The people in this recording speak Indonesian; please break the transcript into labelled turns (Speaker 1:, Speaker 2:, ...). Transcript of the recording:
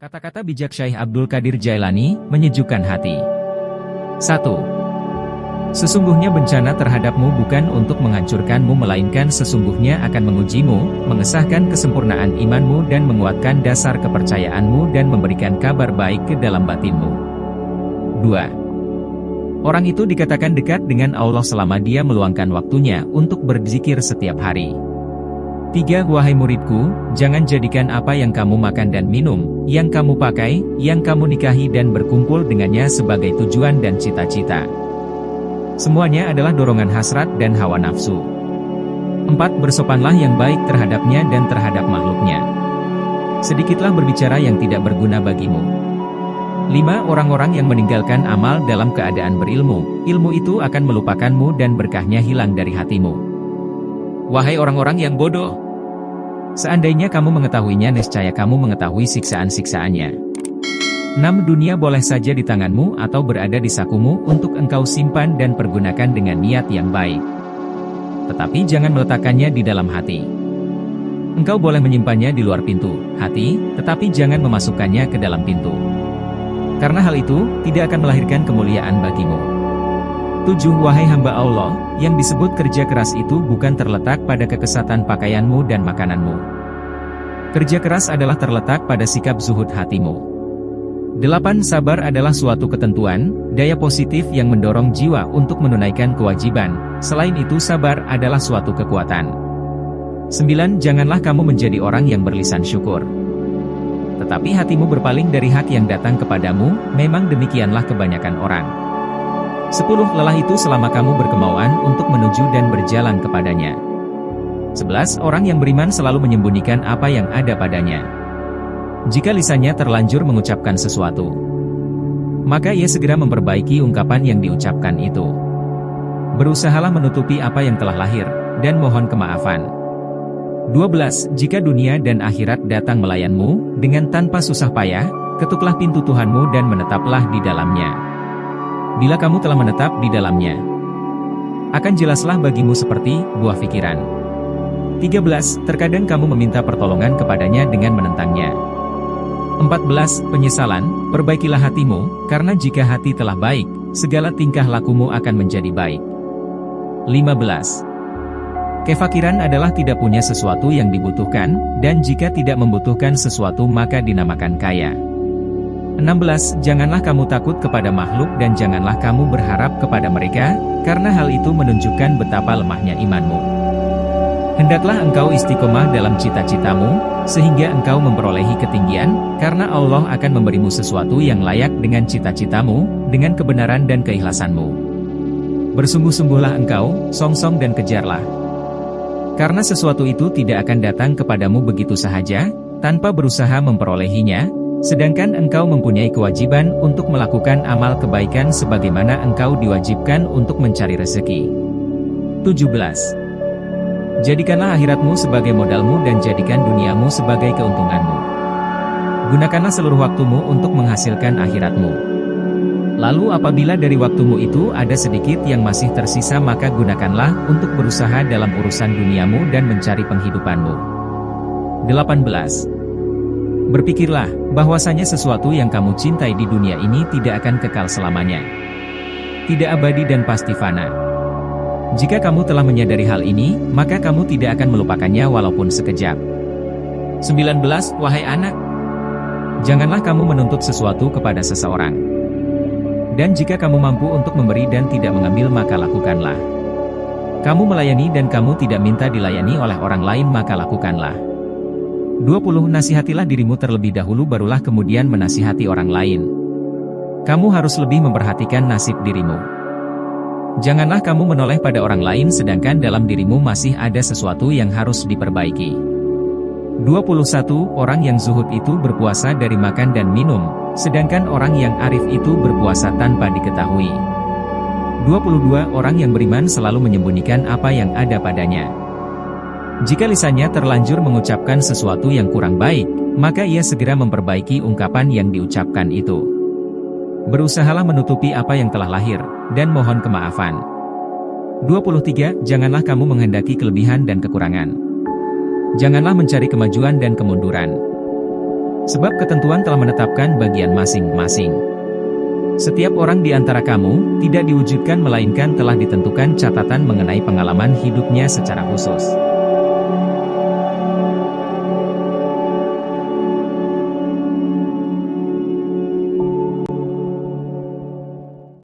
Speaker 1: Kata-kata bijak Syekh Abdul Qadir Jailani menyejukkan hati. 1. Sesungguhnya bencana terhadapmu bukan untuk menghancurkanmu melainkan sesungguhnya akan mengujimu, mengesahkan kesempurnaan imanmu dan menguatkan dasar kepercayaanmu dan memberikan kabar baik ke dalam batinmu. 2. Orang itu dikatakan dekat dengan Allah selama dia meluangkan waktunya untuk berzikir setiap hari. 3. Wahai muridku, jangan jadikan apa yang kamu makan dan minum, yang kamu pakai, yang kamu nikahi dan berkumpul dengannya sebagai tujuan dan cita-cita. Semuanya adalah dorongan hasrat dan hawa nafsu. 4. Bersopanlah yang baik terhadapnya dan terhadap makhluknya. Sedikitlah berbicara yang tidak berguna bagimu. 5. Orang-orang yang meninggalkan amal dalam keadaan berilmu, ilmu itu akan melupakanmu dan berkahnya hilang dari hatimu. Wahai orang-orang yang bodoh! Seandainya kamu mengetahuinya niscaya kamu mengetahui siksaan-siksaannya. 6. Dunia boleh saja di tanganmu atau berada di sakumu untuk engkau simpan dan pergunakan dengan niat yang baik. Tetapi jangan meletakkannya di dalam hati. Engkau boleh menyimpannya di luar pintu, hati, tetapi jangan memasukkannya ke dalam pintu. Karena hal itu, tidak akan melahirkan kemuliaan bagimu. 7. Wahai hamba Allah, yang disebut kerja keras itu bukan terletak pada kekesatan pakaianmu dan makananmu. Kerja keras adalah terletak pada sikap zuhud hatimu. 8. Sabar adalah suatu ketentuan, daya positif yang mendorong jiwa untuk menunaikan kewajiban. Selain itu sabar adalah suatu kekuatan. 9. Janganlah kamu menjadi orang yang berlisan syukur, tetapi hatimu berpaling dari hak yang datang kepadamu, memang demikianlah kebanyakan orang. 10. Lelah itu selama kamu berkemauan untuk menuju dan berjalan kepadanya. 11. Orang yang beriman selalu menyembunyikan apa yang ada padanya. Jika lisannya terlanjur mengucapkan sesuatu, maka ia segera memperbaiki ungkapan yang diucapkan itu. Berusahalah menutupi apa yang telah lahir, dan mohon kemaafan. 12. Jika dunia dan akhirat datang melayanmu, dengan tanpa susah payah, ketuklah pintu Tuhanmu dan menetaplah di dalamnya. Bila kamu telah menetap di dalamnya, akan jelaslah bagimu seperti buah pikiran. 13. Terkadang kamu meminta pertolongan kepadanya dengan menentangnya. 14. Penyesalan, perbaikilah hatimu, karena jika hati telah baik, segala tingkah lakumu akan menjadi baik. 15. Kefakiran adalah tidak punya sesuatu yang dibutuhkan, dan jika tidak membutuhkan sesuatu maka dinamakan kaya. 16. Janganlah kamu takut kepada makhluk dan janganlah kamu berharap kepada mereka, karena hal itu menunjukkan betapa lemahnya imanmu. Hendaklah engkau istiqomah dalam cita-citamu, sehingga engkau memperolehi ketinggian, karena Allah akan memberimu sesuatu yang layak dengan cita-citamu, dengan kebenaran dan keikhlasanmu. Bersungguh-sungguhlah engkau, songsong dan kejarlah. Karena sesuatu itu tidak akan datang kepadamu begitu sahaja, tanpa berusaha memperolehinya, sedangkan engkau mempunyai kewajiban untuk melakukan amal kebaikan sebagaimana engkau diwajibkan untuk mencari rezeki. 17. Jadikanlah akhiratmu sebagai modalmu dan jadikan duniamu sebagai keuntunganmu. Gunakanlah seluruh waktumu untuk menghasilkan akhiratmu. Lalu apabila dari waktumu itu ada sedikit yang masih tersisa maka gunakanlah untuk berusaha dalam urusan duniamu dan mencari penghidupanmu. 18. Berpikirlah, bahwasanya sesuatu yang kamu cintai di dunia ini tidak akan kekal selamanya. Tidak abadi dan pasti fana. Jika kamu telah menyadari hal ini, maka kamu tidak akan melupakannya walaupun sekejap. 19. Wahai anak, janganlah kamu menuntut sesuatu kepada seseorang. Dan jika kamu mampu untuk memberi dan tidak mengambil maka lakukanlah. Kamu melayani dan kamu tidak minta dilayani oleh orang lain maka lakukanlah. 20. Nasihatilah dirimu terlebih dahulu barulah kemudian menasihati orang lain. Kamu harus lebih memperhatikan nasib dirimu. Janganlah kamu menoleh pada orang lain sedangkan dalam dirimu masih ada sesuatu yang harus diperbaiki. 21. Orang yang zuhud itu berpuasa dari makan dan minum, sedangkan orang yang arif itu berpuasa tanpa diketahui. 22. Orang yang beriman selalu menyembunyikan apa yang ada padanya. Jika lisannya terlanjur mengucapkan sesuatu yang kurang baik, maka ia segera memperbaiki ungkapan yang diucapkan itu. Berusahalah menutupi apa yang telah lahir, dan mohon kemaafan. 23. Janganlah kamu menghendaki kelebihan dan kekurangan. Janganlah mencari kemajuan dan kemunduran. Sebab ketentuan telah menetapkan bagian masing-masing. Setiap orang di antara kamu tidak diwujudkan melainkan telah ditentukan catatan mengenai pengalaman hidupnya secara khusus.